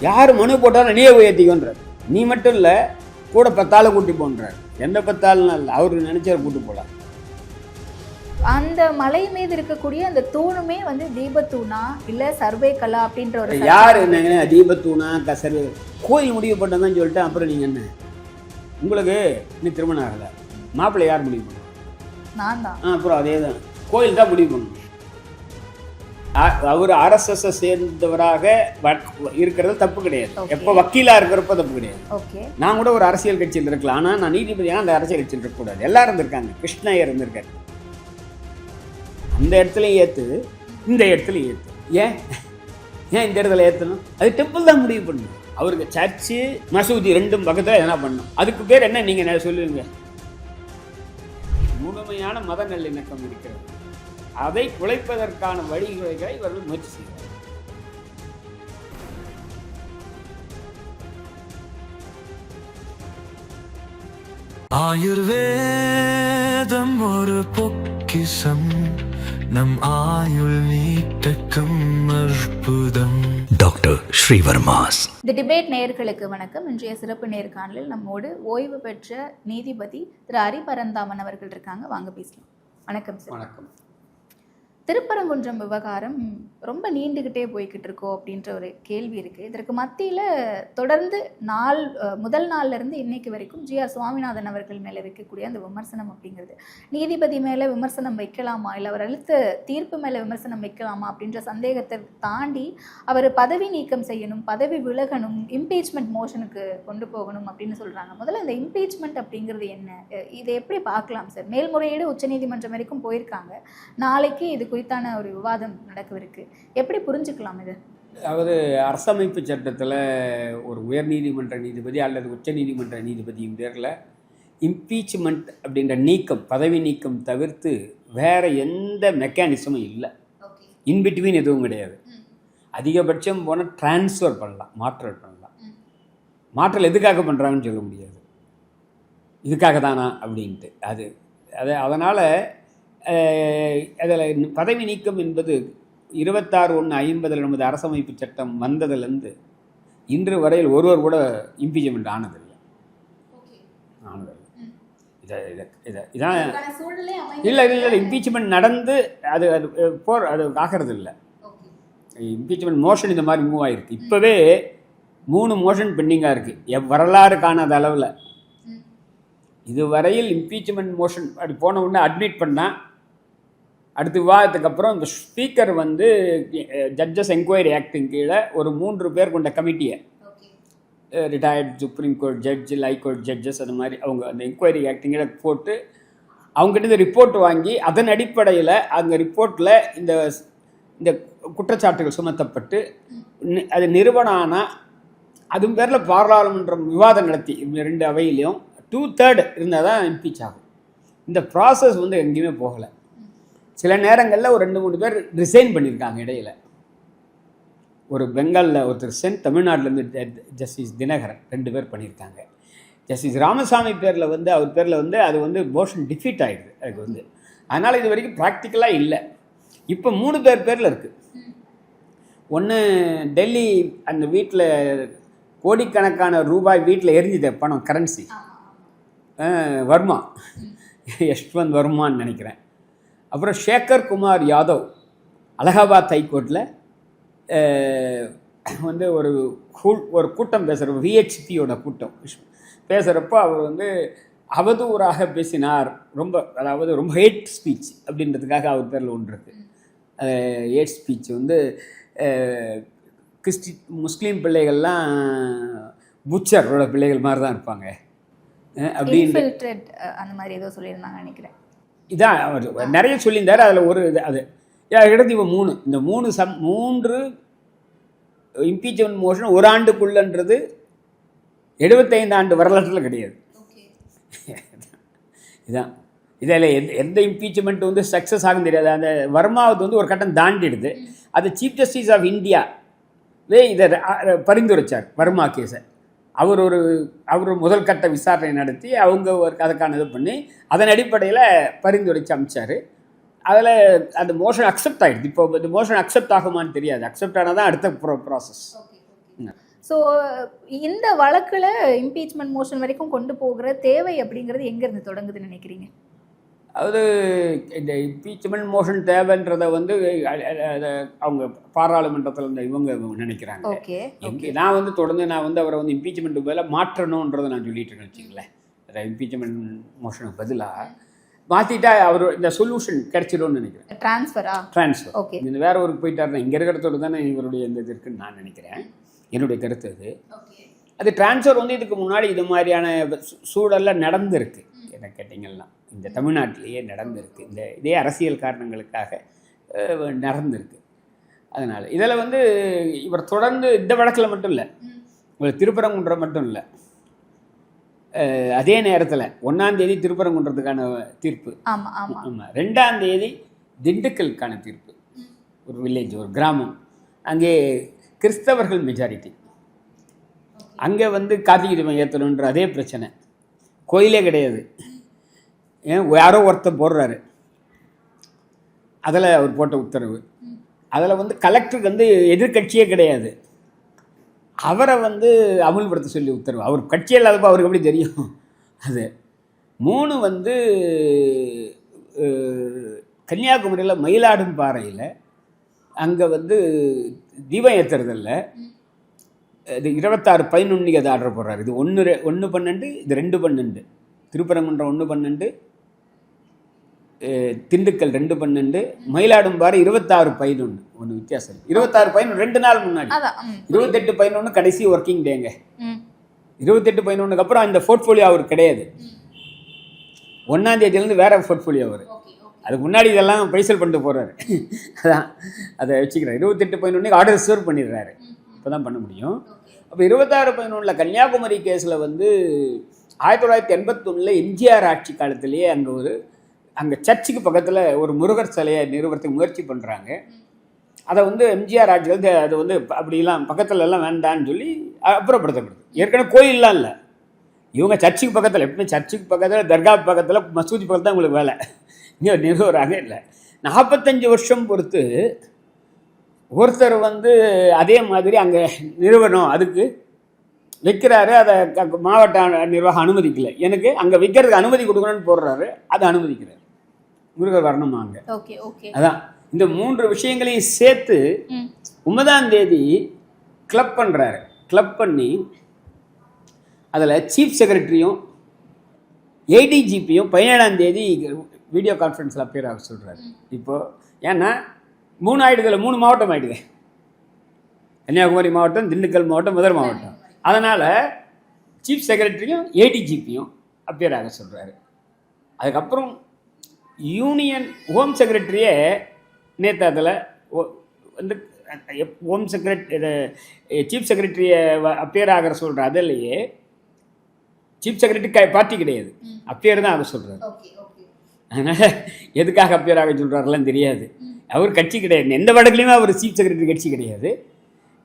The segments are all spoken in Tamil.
யார் மனு போட்டாலும் நீயே உயர்த்திக்கொன்றார். நீ மட்டும் இல்லை, கூட 10 ஆளை கூட்டி போன்றார். எந்த 10 ஆளுன்னு இல்லை, அவரு நினைச்சார் கூட்டி போகலாம். அந்த மலை மீது இருக்கக்கூடிய அந்த தூணுமே வந்து தீபத்தூணா இல்லை சர்வே கலா அப்படின்ற ஒரு யார் என்னங்க தீபத்தூணா சர்வே கோயில் முடிவு பண்ணதான் சொல்லிட்டு அப்புறம் நீங்கள் என்ன உங்களுக்கு இன்னும் திருமணம் ஆகலை, மாப்பிள்ளை யார் முடிவு பண்ணுவோம்? நான் தான். அப்புறம் அதே தான், கோயில் தான் முடிவு பண்ணணும். அவர் RSS சேர்ந்தவராக இருக்கிறது தப்பு கிடையாது. எப்போ வக்கீலா இருக்கிறப்ப தப்பு கிடையாது. நான் கூட ஒரு அரசியல் கட்சியில் இருக்கலாம், ஆனால் நான் நீதிபதியான அந்த அரசியல் கட்சியில் இருக்கக்கூடாது. எல்லாரும் இருந்திருக்காங்க. கிருஷ்ணய்யர் இருந்திருக்காரு. அந்த இடத்துலையும் ஏற்று, இந்த இடத்துலையும் ஏற்று. ஏன் இந்த இடத்துல ஏற்றணும்? அது டெம்பிள் தான் முடிவு பண்ணணும். அவருக்கு சர்ச்சு மசூதி ரெண்டும் பக்கத்தில் எதனா பண்ணணும். அதுக்கு பேர் என்ன நீங்கள் சொல்லுவீங்க? முழுமையான மத நல்லிணக்கம் இருக்கிறது. அதை குலைப்பதற்கான வழிமுறைகளை இவர்கள் முயற்சி செய்கிறார். ஆயுர்வேதம் ஒரு பொக்கிஷம், நம் ஆயுள் நீட்டக்கும் அற்புதம். டாக்டர் ஸ்ரீவர்மாஸ். தி டிபேட் நேயர்களுக்கு வணக்கம். இன்றைய சிறப்பு நேர்காணலில் நம்மோடு ஓய்வு பெற்ற நீதிபதி திரு ஹரிபரந்தாமன் அவர்கள் இருக்காங்க. வாங்க பேசலாம். வணக்கம் சார். வணக்கம். திருப்பரங்குன்றம் விவகாரம் ரொம்ப நீண்டுகிட்டே போய்கிட்டு இருக்கோ அப்படின்ற ஒரு கேள்வி இருக்குது. இதற்கு மத்தியில் தொடர்ந்து முதல் நாள்லேருந்து இன்னைக்கு வரைக்கும் GR சுவாமிநாதன் அவர்கள் மேலே வைக்கக்கூடிய அந்த விமர்சனம் அப்படிங்கிறது, நீதிபதி மேலே விமர்சனம் வைக்கலாமா இல்லை அவர் அளித்த தீர்ப்பு மேலே விமர்சனம் வைக்கலாமா அப்படின்ற சந்தேகத்தை தாண்டி அவர் பதவி நீக்கம் செய்யணும், பதவி விலகணும், இம்பீச்மெண்ட் மோஷனுக்கு கொண்டு போகணும் அப்படின்னு சொல்கிறாங்க. முதல்ல இந்த இம்பீச்மெண்ட் அப்படிங்கிறது என்ன, இதை எப்படி பார்க்கலாம் சார்? மேல்முறையீடு உச்சநீதிமன்றம் வரைக்கும் போயிருக்காங்க. நாளைக்கு இது குறித்தான ஒரு விவாதம் நடக்கவிருக்கு. எப்படி புரிஞ்சுக்கலாம் இது? அதாவது அரசமைப்பு சட்டத்தில் ஒரு உயர்நீதிமன்ற நீதிபதி அல்லது உச்ச நீதிமன்ற நீதிபதியின் பேரில் இம்பீச்மெண்ட் அப்படின்ற நீக்கம், பதவி நீக்கம் தவிர்த்து வேற எந்த மெக்கானிசமும் இல்லை. இன்பிட்வீன் எதுவும் கிடையாது. அதிகபட்சம் போனால் டிரான்ஸ்ஃபர் பண்ணலாம், மாற்றல் பண்ணலாம். மாற்றல் எதுக்காக பண்ணுறாங்கன்னு சொல்ல முடியாது. இதுக்காக தானா அப்படின்ட்டு அதனால் அதில் பதவி நீக்கம் என்பது 26/1/50 நமது அரசமைப்பு சட்டம் வந்ததுலேருந்து இன்று வரையில் ஒருவர் கூட இம்பீச்மெண்ட் ஆனதில்லை. இதான் இல்லை இம்பீச்மெண்ட் நடந்து அது ஆகிறது இல்லை. இம்பீச்மெண்ட் மோஷன் இந்த மாதிரி மூவ் ஆகிருக்கு. இப்போவே 3 மோஷன் பெண்டிங்காக இருக்குது. வரலாறு காணாத அளவில் இதுவரையில் இம்பீச்மெண்ட் மோஷன் அப்படி போன உடனே அட்மிட் பண்ணால் அடுத்த விவாதத்துக்கு அப்புறம் இந்த ஸ்பீக்கர் ஜட்ஜஸ் என்கொயரி ஆக்டின் கீழே ஒரு 3 பேர் கொண்ட கமிட்டியை, retired supreme court judge, high court judges, அந்த மாதிரி அவங்க அந்த என்கொயரி ஆக்டின் கீழே போட்டு அவங்ககிட்ட ரிப்போர்ட் வாங்கி அதன் அடிப்படையில் அந்த ரிப்போர்ட்டில் இந்த குற்றச்சாட்டுகள் சுமத்தப்பட்டு அது நிறுவனம் ஆனால் அதுவும் பேரில் பாராளுமன்றம் விவாதம் நடத்தி 2 அவையிலையும் 2/3 இருந்தால் தான் இம்பீச் ஆகும். இந்த ப்ராசஸ் எங்கேயுமே போகலை. சில நேரங்களில் ஒரு 2-3 பேர் ரிசைன் பண்ணியிருக்காங்க இடையில். ஒரு பெங்காலில் ஒருத்தர் தமிழ்நாட்டிலேருந்து ஜஸ்டிஸ் தினகரன் 2 பேர் பண்ணியிருக்காங்க. ஜஸ்டிஸ் ராமசாமி பேரில் அவர் பேரில் அது மோஷன் டிஃபீட் ஆகிடுது. அதுக்கு அதனால் இது வரைக்கும் ப்ராக்டிக்கலாக இல்லை. இப்போ 3 பேர் பேரில் இருக்குது. ஒன்று டெல்லி அந்த வீட்டில் கோடிக்கணக்கான ரூபாய் வீட்டில் எரிஞ்சுது பணம், கரன்சி, வர்மா, யஷ்வந்த் வர்மான்னு நினைக்கிறேன். அப்புறம் சேகர் குமார் யாதவ் அலகாபாத் ஹைகோர்ட்டில் ஒரு கூட்டம் பேசுகிற VHPயோட கூட்டம் பேசுகிறப்போ அவர் அவதூறாக பேசினார். ரொம்ப ஹேட் ஸ்பீச் அப்படின்றதுக்காக அவர் பேரில் ஒன்று இருக்குது. ஹேட் ஸ்பீச் முஸ்லீம் பிள்ளைகள்லாம் புச்சரோட பிள்ளைகள் மாதிரி தான் இருப்பாங்க அப்படின்னு அந்த மாதிரி ஏதோ சொல்லியிருந்தாங்க நினைக்கிறேன். இதான் அவர் நிறைய சொல்லியிருந்தார். அதில் ஒரு இடத்து இவன் 3 இந்த 3 இம்பீச்மெண்ட் மோஷன் ஒரு ஆண்டுக்குள்ளன்றது 75 ஆண்டு வரலாற்றில் கிடையாது. இதான் இதில் எந்த இம்பீச்மெண்ட் சக்ஸஸ் ஆகும் தெரியாது. அந்த வர்மாவது ஒரு கட்டம் தாண்டிடுது. அது சீஃப் ஜஸ்டிஸ் ஆஃப் இந்தியாவே இதை பரிந்துரைச்சார் வர்மா கேஸை. அவர் முதல் கட்ட விசாரணை நடத்தி அவங்க அதுக்கான இது பண்ணி அதன் அடிப்படையில் பரிந்துரைச்சு அமிச்சார். அதில் அந்த மோஷன் அக்செப்ட் ஆகிடுது. இப்போ இந்த மோஷன் அக்செப்ட் ஆகுமான்னு தெரியாது. அக்செப்ட் ஆனால் தான் அடுத்த ப்ராசஸ். ஸோ இந்த வழக்குல இம்பீச்மெண்ட் மோஷன் வரைக்கும் கொண்டு போகிற தேவை அப்படிங்கிறது எங்க இருந்து தொடங்குதுன்னு நினைக்கிறீங்க? அதாவது இந்த இம்பீச்மெண்ட் மோஷன் தேவைன்றதை வந்து அவங்க பாராளுமன்றத்தில் இருந்த இவங்க நினைக்கிறாங்க. ஓகே, நான் வந்து தொடர்ந்து அவரை வந்து இம்பீச்மெண்ட் பதிலாக மாற்றணுன்றதை நான் சொல்லிட்டு இருக்கேன் வச்சுங்களேன். இம்பீச்மெண்ட் மோஷனுக்கு பதிலாக மாற்றிட்டா அவர் இந்த சொல்யூஷன் கிடைச்சிடும்னு நினைக்கிறேன். Transfer okay. இந்த வேற ஊருக்கு போயிட்டாருன்னா இங்கே இருக்கிறதோடு தானே இவருடைய இந்த இது இருக்குன்னு நான் நினைக்கிறேன். என்னுடைய கருத்து அது ட்ரான்ஸ்ஃபர் வந்து இதுக்கு முன்னாடி இது மாதிரியான சூழலில் நடந்திருக்கு. என்ன கேட்டிங்கன்னா இந்த தமிழ்நாட்டிலேயே நடந்திருக்கு. இதே அரசியல் காரணங்களுக்காக நடந்திருக்கு. அதனால் இதில் வந்து இவர் தொடர்ந்து இந்த வழக்கில் மட்டும் இல்லை, இவர் திருப்பரங்குன்றம் மட்டும் இல்லை, அதே நேரத்தில் 1ஆம் தேதி திருப்பரங்குன்றதுக்கான தீர்ப்பு, ஆமாம் 2ஆம் தேதி திண்டுக்கலுக்கான தீர்ப்பு. ஒரு வில்லேஜ், ஒரு கிராமம், அங்கே கிறிஸ்தவர்கள் மெஜாரிட்டி, அங்கே வந்து கார்த்திகை தீபம் ஏற்றணுன்ற அதே பிரச்சனை, கோயிலே கிடையாது, யாரோ ஒருத்தர் போடுறாரு, அதில் அவர் போட்ட உத்தரவு. அதில் வந்து கலெக்டருக்கு வந்து எதிர்கட்சியே கிடையாது, அவரை வந்து அமுல்படுத்த சொல்லி உத்தரவு. அவர் கட்சி இல்லாதப்போ அவருக்கு எப்படி தெரியும்? அது 3 வந்து கன்னியாகுமரியில் மயிலாடும்பாறையில் அங்கே வந்து தீபம் ஏற்றுறதில்ல, இது 26/11 அதை ஆர்டர் போடுறாரு. இது 1/12, இது 2/12, திருப்பரங்குன்றம் 1/12, திண்டுக்கல் 2/12, மயிலாடும்பாறை 26/11. ஒன்று வித்தியாசம். 26/11 2 நாள் முன்னாடி, 28/11 கடைசி ஒர்க்கிங் டேங்க. 28/11 அப்புறம் இந்த போர்ட்ஃபோலியோ அவருக்கு கிடையாது. 1ஆம் தேதியிலேருந்து வேற போர்ட்ஃபோலியோ அவர். அதுக்கு முன்னாடி இதெல்லாம் பைசல் பண்ணிட்டு போகிறாரு. அதான் அதை வச்சுக்கிறார். 28/11 ஆர்டர் சர்வ் பண்ணிடுறாரு, இப்போ தான் பண்ண முடியும். அப்போ 26/11 கன்னியாகுமரி கேஸில் வந்து 1981 எம்ஜிஆர் ஆட்சி காலத்திலேயே அங்கே சர்ச்சுக்கு பக்கத்தில் ஒரு முருகர் சிலையை நிறுவனத்துக்கு முயற்சி பண்ணுறாங்க. அதை வந்து எம்ஜிஆர் ஆட்சியில் அது வந்து அப்படிலாம் பக்கத்தில் எல்லாம் வேண்டான்னு சொல்லி அப்புறப்படுத்தப்படுது. ஏற்கனவே கோயிலெலாம் இல்லை, இவங்க சர்ச்சுக்கு பக்கத்தில், எப்பவுமே சர்ச்சுக்கு பக்கத்தில், தர்கா பக்கத்தில், மசூதி பக்கத்தில் தான் உங்களுக்கு வேலை. இங்கே நிறுவறாங்க இல்லை. 45 வருஷம் பொறுத்து ஒருத்தர் வந்து அதே மாதிரி அங்கே நிறுவனம் அதுக்கு வைக்கிறாரு, அதை மாவட்ட நிர்வாகம் அனுமதிக்கலை. எனக்கு அங்கே வைக்கிறதுக்கு அனுமதி கொடுக்கணும்னு போடுறாரு, அதை அனுமதிக்கிறார். முருகர் வரணுமா அங்கே? அதான் இந்த 3 விஷயங்களையும் சேர்த்து 9ஆம் தேதி கிளப் பண்ணுறாரு. கிளப் பண்ணி அதில் சீஃப் செக்ரட்டரியும் ஏடிஜிபியும் 17ஆம் தேதி வீடியோ கான்ஃபரன்ஸில் அப்பியர் ஆக சொல்கிறாரு. இப்போது ஏன்னா 3 ஆகிடுதில்ல, 3 மாவட்டம் ஆகிடுது, கன்னியாகுமரி மாவட்டம், திண்டுக்கல் மாவட்டம், மதுரை மாவட்டம். அதனால் சீஃப் செக்ரட்டரியும் ஏடிஜிபியும் அப்பியர் ஆக சொல்கிறாரு. அதுக்கப்புறம் யூனியன் ஹோம் செக்ரட்டரியே நேற்று அதில் வந்து ஹோம் சீஃப் செக்ரட்டரியை அப்பியர் ஆகிற சொல்கிற அதிலேயே சீஃப் செக்ரட்டரி பார்ட்டி கிடையாது, அப்பியர் தான் ஆக சொல்கிறார். அதனால் எதுக்காக அப்பியர் ஆக சொல்கிறாரெல்லாம் தெரியாது. அவர் கட்சி கிடையாது, எந்த வழக்குலையுமே அவர் சீஃப் செக்ரட்டரி கட்சி கிடையாது.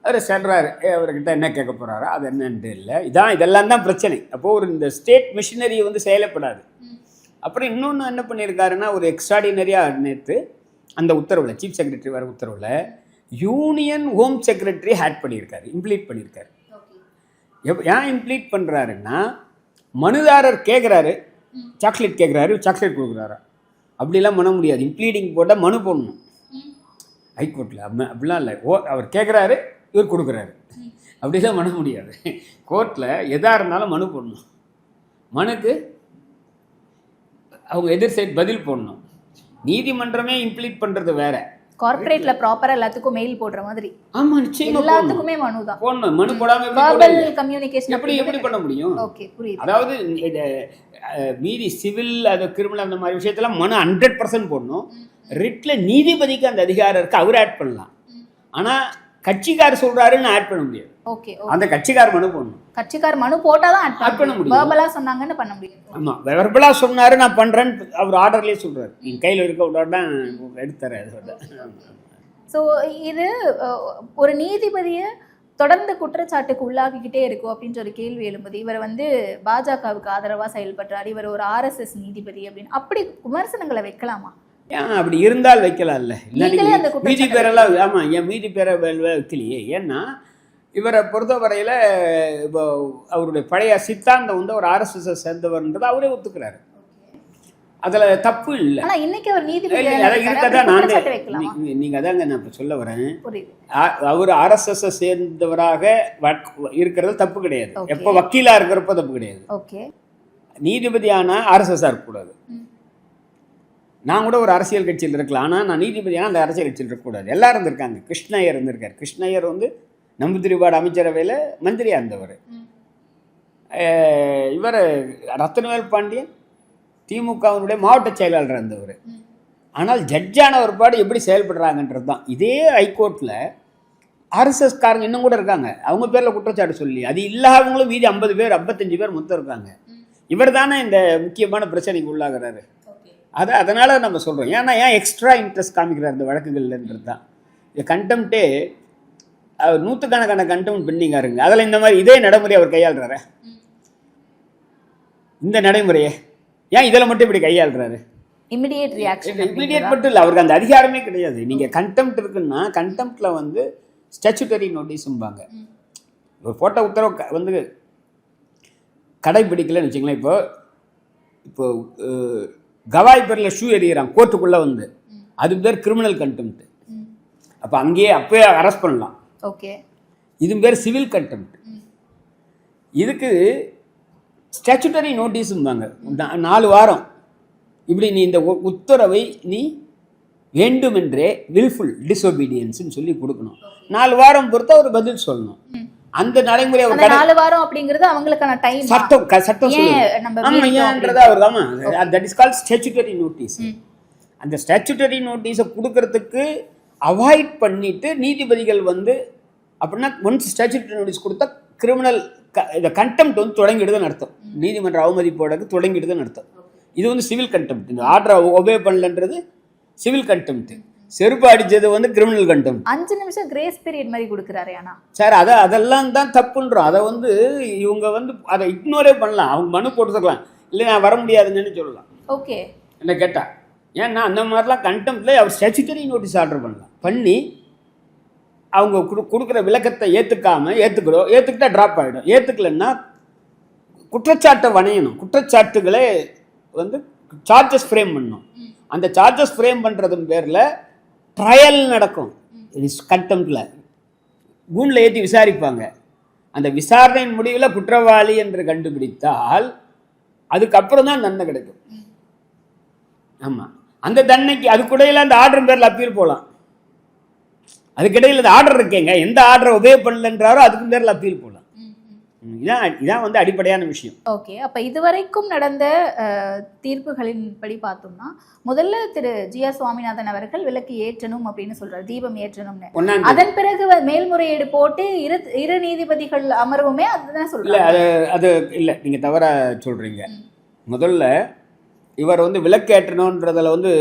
அவர் சொல்கிறாரு, அவர்கிட்ட என்ன கேட்க போகிறாரோ அது என்னன்ட்டு இல்லை. இதெல்லாம் தான் பிரச்சனை. அப்போது இந்த ஸ்டேட் மிஷினரி வந்து செயல்படாது. அப்புறம் இன்னொன்று என்ன பண்ணியிருக்காருன்னா, ஒரு எக்ஸ்ட்ராடினரியாக நேற்று அந்த உத்தரவில், சீஃப் செக்ரட்டரி வர உத்தரவில் யூனியன் ஹோம் செக்ரட்டரி ஆட் பண்ணியிருக்காரு, இம்ப்ளீட் பண்ணியிருக்காரு. ஏன் இம்ப்ளீட் பண்ணுறாருன்னா, மனுதாரர் கேட்குறாரு, சாக்லேட் கேட்குறாரு, சாக்லேட் கொடுக்குறாரா, அப்படிலாம் பண்ண முடியாது. இம்ப்ளீடிங் போட்டால் மனு போடணும் ஹைகோர்ட்டில். அப்படிலாம் இல்லை, அவர் கேட்குறாரு, இவர் கொடுக்குறாரு, அப்படிலாம் பண்ண முடியாது. கோர்ட்டில் எதாக இருந்தாலும் மனு போடணும், மனுக்கு அவங்க எதிர் சைட் பதில் போடணும். நீதிமன்றமே இம்ப்ளீட் பண்ணுறது வேற. கார்ப்பரேட்ல ப்ராப்பரா எல்லாத்துக்கும் மெயில் போடுற மாதிரி. ஆமா, நிச்சயமா எல்லாத்துக்குமே மனு தான் போடணும். மனு போடாம வெர்பல் கம்யூனிகேஷன் எப்படி பண்ண முடியும்? ஓகே, புரியுது. அதாவது மீதி சிவில், அது கிரிமினல், அந்த மாதிரி விஷயத்துல மனு 100% போடணும். ரிட்ல நீதிபதிக்கு அந்த அதிகாரம் இருக்கு, அவர் ஆட் பண்ணலாம். ஆனா கட்சிக்கார் சொல்றாருன்னு ஆட் பண்ண முடியாது. ஓகே, அந்த கட்சிக்கார் மனு போடணும். கட்சிக்கார் மனு போட்டாதான் ஆட் பண்ண முடியும். வெர்பலா சொன்னாங்கன்னு பண்ண முடியும். ஆமா, வெர்பலா சொன்னாரு, நான் பண்றேன்னு அவர் ஆர்டர்லயே சொல்றாரு. என் கையில இருக்க உடனே எடுத்துறாரு. ஸோ இது ஒரு நீதிபதியை தொடர்ந்து குற்றச்சாட்டுக்கு உள்ளாக்கிக்கிட்டே இருக்கும் அப்படின்ற ஒரு கேள்வி எழும்புது. இவர் வந்து பாஜகவுக்கு ஆதரவா செயல்படுறாரு, இவர் ஒரு RSS நீதிபதி அப்படின்னு அப்படி விமர்சனங்களை வைக்கலாமா? ஏன் அப்படி இருந்தால் வைக்கலாம்ல. இல்லை மீதி பேரெல்லாம், ஆமாம், என் மீதி பேரை வைக்கலையே. ஏன்னா இவரை பொறுத்தவரையில் இப்போ அவருடைய பழைய சித்தாந்தம் வந்து அவர் RSS சேர்ந்தவர்ன்றது அவரே ஒத்துக்கிறாரு. அதில் தப்பு இல்லை. ஆனா இன்னைக்கு அவர் நீதிபதி இருக்கதான் நீங்கள் அதாங்க நான் இப்போ சொல்ல வரேன். அவர் RSS சேர்ந்தவராக இருக்கிறது தப்பு கிடையாது. எப்போ வக்கீலாக இருக்கிறப்ப தப்பு கிடையாது. நீதிபதியானா RSS இருக்கக்கூடாது. நான் கூட ஒரு அரசியல் கட்சியில் இருக்கலாம், ஆனால் நான் நீதிபதியான அந்த அரசியல் கட்சியில் இருக்கக்கூடாது. எல்லாரும் இருந்திருக்காங்க. கிருஷ்ணய்யர் இருந்திருக்கார். கிருஷ்ணய்யர் வந்து நம்பூதிரிபாடு அமைச்சரவையில் மந்திரியாக இருந்தவர். இவர் ரத்னவேல் பாண்டியன் திமுகவினுடைய மாவட்ட செயலாளர் இருந்தவர். ஆனால் ஜட்ஜான ஒரு பாடு எப்படி செயல்படுறாங்கன்றது தான். இதே ஹைகோர்ட்டில் RSSகாரங்க இன்னும் கூட இருக்காங்க. அவங்க பேரில் குற்றச்சாட்டு சொல்லி அது இல்லாதவங்களும் மீதி 50 பேர் 55 பேர் மொத்தம் இருக்காங்க. இவர் தானே இந்த முக்கியமான பிரச்சனைக்கு உள்ளாகிறாரு. அதனால் நம்ம சொல்கிறோம். ஏன் எக்ஸ்ட்ரா இன்ட்ரெஸ்ட் காமிக்கிறார் இந்த வழக்குகள்ன்றது தான். இந்த கண்டெம்ட்டே நூற்றுக்கணக்கான கண்டெம்ட் பெண்டிங்காக இருங்க. அதில் இந்த மாதிரி இதே நடைமுறை அவர் கையாளுறாரு. இந்த நடைமுறையை ஏன் இதில் மட்டும் இப்படி கையாளுறாரு? Immediate reaction. இமிடியேட் மட்டும் இல்லை, அவருக்கு அந்த அதிகாரமே கிடையாது. நீங்கள் கண்டெம்ட் இருக்குன்னா கண்டெம்ட்டில் வந்து ஸ்டாச்சுட்டரி நோட்டீஸும்பாங்க. ஒரு போட்ட உத்தரவு வந்து கடைப்பிடிக்கலன்னு வச்சுங்களேன். இப்போ கவாய் பேரில் ஷூ எறிகிறான் கோர்ட்டுக்குள்ளே வந்து, அது பேர் கிரிமினல் கண்டெம்ட். அப்போ அப்போயே அரெஸ்ட் பண்ணலாம். ஓகே, இது பேர் சிவில் கண்டெம்ட். இதுக்கு ஸ்டாச்சுட்டரி நோட்டீஸும்பாங்க. 4 வாரம் இப்படி நீ இந்த உத்தரவை நீ வேண்டுமென்றே வில்ஃபுல் டிஸ்ஒபீடியன்ஸ்னு சொல்லி கொடுக்கணும். 4 வாரம் பொறுத்து அவர் பதில் சொல்லணும். அந்த நடைமுறை 4 வாரம் அப்படிங்கிறது அவங்களுக்கான டைம். சட்டம் சொல்லுது அவர் தான். That is called statutory notice. அந்த ஸ்டாச்சுட்டரி நோட்டீஸை கொடுக்கறதுக்கு அவாய்ட் பண்ணிட்டு நீதிபதிகள் வந்து அப்படின்னா ஒன்ஸ் ஸ்டாச்சுட்டரி நோட்டீஸ் கொடுத்தா கிரிமினல் இந்த கண்டெம்ட் வந்து தொடங்கிடுதுன்னு அர்த்தம். நீதிமன்ற அவமதிப்போடக்கு தொடங்கிடுதுன்னு அர்த்தம். இது வந்து சிவில் கண்டெம்ட். இந்த ஆர்டரை ஒபே பண்ணலன்றது சிவில் கண்டெம்ட். செருப்பு அடிச்சது வந்து கிரிமினல் கண்டெம்ட். 5 நிமிஷம் கிரேஸ் பீரியட் மாதிரி கொடுக்குறாரு. ஆனால் சார் அதெல்லாம் தான் தப்புன்றோம். அதை வந்து இவங்க வந்து அதை இக்னோரே பண்ணலாம். அவங்க மனு போட்டுக்கலாம், இல்லை நான் வர முடியாதுன்னு சொல்லலாம். ஓகே, என்ன கேட்டால் ஏன்னா அந்த மாதிரிலாம் கண்டெம்ட்ல அவர் ஸ்டாச்சுட்டரி நோட்டீஸ் ஆர்டர் பண்ணலாம். பண்ணி அவங்க கொடுக்குற விளக்கத்தை ஏற்றுக்கிட்டா ட்ராப் ஆகிடும். ஏற்றுக்கலன்னா குற்றச்சாட்டை வணையணும். குற்றச்சாட்டுகளே வந்து சார்ஜஸ் ஃப்ரேம் பண்ணணும். அந்த சார்ஜஸ் ஃப்ரேம் பண்ணுறதும் பேரில் ட்ரையல் நடக்கும். கண்டெம்ட்டில் கூண்டில் ஏற்றி விசாரிப்பாங்க. அந்த விசாரணையின் முடிவில் குற்றவாளி என்று கண்டுபிடித்தால் அதுக்கப்புறம் தான் தண்டனை கிடைக்கும். ஆமாம், அந்த தண்டனைக்கு அதுக்குடையில் அந்த ஆர்டர் பேரில் அப்பீல் போகலாம். அதுக்கிடையில் இந்த ஆர்டர் இருக்கேங்க, எந்த ஆர்டரை உபே பண்ணலன்றாரோ அதுக்கு பேரில் அப்பீல் போகலாம். இதான் வந்து அடிப்படையான விஷயம். ஓகே, அப்போ இதுவரைக்கும் நடந்த தீர்ப்புகளின் படி பார்த்தோம்னா முதல்ல திரு GR சுவாமிநாதன் அவர்கள் விளக்கு ஏற்றணும் அப்படின்னு சொல்றாரு, தீபம் ஏற்றணும்னு. அதன் பிறகு மேல்முறையீடு போட்டு இரு நீதிபதிகள் அமர்வுமே அதுதான் சொல்றாங்க. அது இல்லை, நீங்க தவறா சொல்றீங்க. முதல்ல இவர் வந்து விளக்கு ஏற்றணும்ன்றதுல வந்து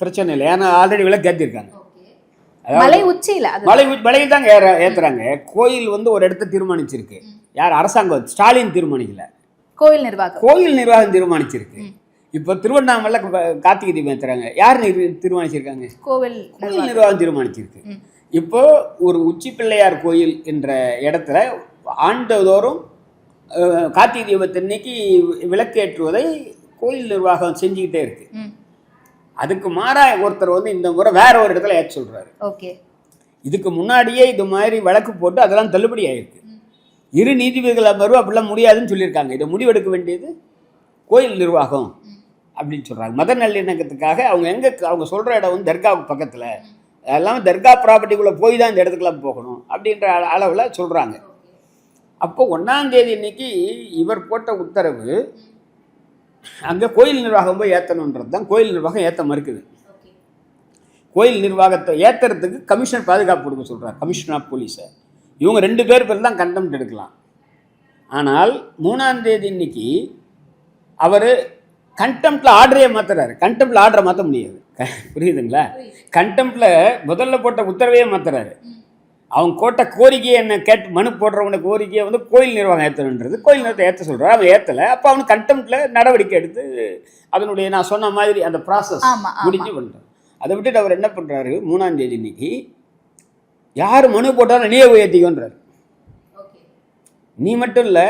பிரச்சனை இல்லை. ஏன்னா ஆல்ரெடி விளக்கு ஏற்றிருக்காங்க. மலை உச்சியில மலையில் தாங்க ஏத்துறாங்க. கோயில் வந்து ஒரு இடத்த தீர்மானிச்சிருக்கு. யார்? அரசாங்கம், ஸ்டாலின் தீர்மானிக்கல, கோயில் நிர்வாகம் தீர்மானிச்சிருக்கு. இப்போ திருவண்ணாமலை கார்த்திகை தீபம் ஏத்துறாங்க. யார் தீர்மானிச்சிருக்காங்க? கோவில் நிர்வாகம் தீர்மானிச்சிருக்கு. இப்போ ஒரு உச்சி பிள்ளையார் கோயில் என்ற இடத்துல ஆண்டுதோறும் கார்த்திகை தீபத்தன்னைக்கு விளக்கேற்றுவதை கோயில் நிர்வாகம் செஞ்சுக்கிட்டே இருக்கு. அதுக்கு மாறா ஒருத்தர் வந்து இந்த முறை வேற ஒரு இடத்துல ஏற்ற சொல்றாரு. ஓகே, இதுக்கு முன்னாடியே இது மாதிரி வழக்கு போட்டு அதெல்லாம் தள்ளுபடி ஆயிருக்கு. இரு நீதிபதிகள் அமர்வு அப்படிலாம் முடியாதுன்னு சொல்லியிருக்காங்க. இதை முடிவெடுக்க வேண்டியது கோயில் நிர்வாகம் அப்படின்னு சொல்றாங்க. மத நல்லிணக்கத்துக்காக அவங்க சொல்ற இடம் வந்து தர்காவுக்கு பக்கத்துல, எல்லாமே தர்கா ப்ராப்பர்ட்டிக்குள்ள போய் தான் இந்த இடத்துக்குலாம் போகணும் அப்படின்ற அளவில் சொல்றாங்க. அப்போ 1ஆம் தேதி அன்னைக்கு இவர் போட்ட உத்தரவு அங்கே கோயில் நிர்வாகம் போய் ஏற்றணுன்றது தான். கோயில் நிர்வாகம் ஏற்ற மறுக்குது. கோயில் நிர்வாகத்தை ஏற்றுறதுக்கு கமிஷனர் பாதுகாப்பு கொடுக்க சொல்கிறார், கமிஷனர் ஆஃப் போலீஸை. இவங்க 2 பேர் தான் கண்டெம்ட் எடுக்கலாம். ஆனால் 3ஆம் தேதி இன்னைக்கு அவர் கண்டெம்ட்டில் ஆர்டரே மாற்றுறாரு. கண்டெம்ட்டில் ஆர்டரை மாற்ற முடியாது, புரியுதுங்களா? கண்டெம்ட்டில் முதல்ல போட்ட உத்தரவையே மாற்றுறாரு. அவங்க கோட்ட கோரிக்கையை என்ன மனு போடுறவங்க கோரிக்கையை வந்து கோயில் நிர்வாகம் ஏற்றணுன்றது கோயில் நிர்வாகத்தை ஏற்ற சொல்கிறார். அவன் ஏற்றலை. அப்போ அவனுக்கு கண்டெம்ட்டில் நடவடிக்கை எடுத்து அதனுடைய நான் சொன்ன மாதிரி அந்த ப்ராசஸ் முடிஞ்சு பண்ணுறான். அதை விட்டுட்டு அவர் என்ன பண்ணுறாரு, 3ஆம் தேதி இன்னைக்கு யார் மனு போட்டாலும் நீயே ஏற்றிக்கோன்றார். நீ மட்டும் இல்லை,